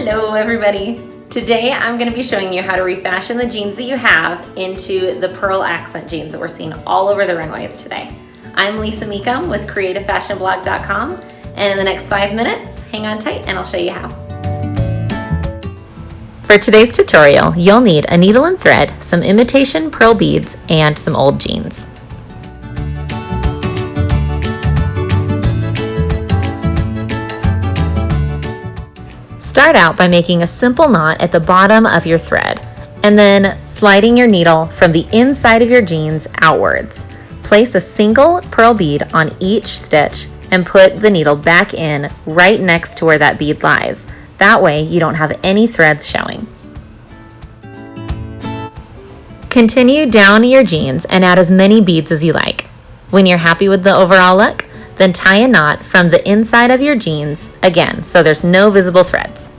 Hello everybody. Today I'm going to be showing you how to refashion the jeans that you have into the pearl accent jeans that we're seeing all over the runways today. I'm Lisa Meekum with creativefashionblog.com, and in the next 5 minutes, hang on tight and I'll show you how. For today's tutorial, you'll need a needle and thread, some imitation pearl beads, and some old jeans. Start out by making a simple knot at the bottom of your thread, and then sliding your needle from the inside of your jeans outwards. Place a single pearl bead on each stitch and put the needle back in right next to where that bead lies. That way you don't have any threads showing. Continue down your jeans and add as many beads as you like. When you're happy with the overall look, then tie a knot from the inside of your jeans again so there's no visible threads.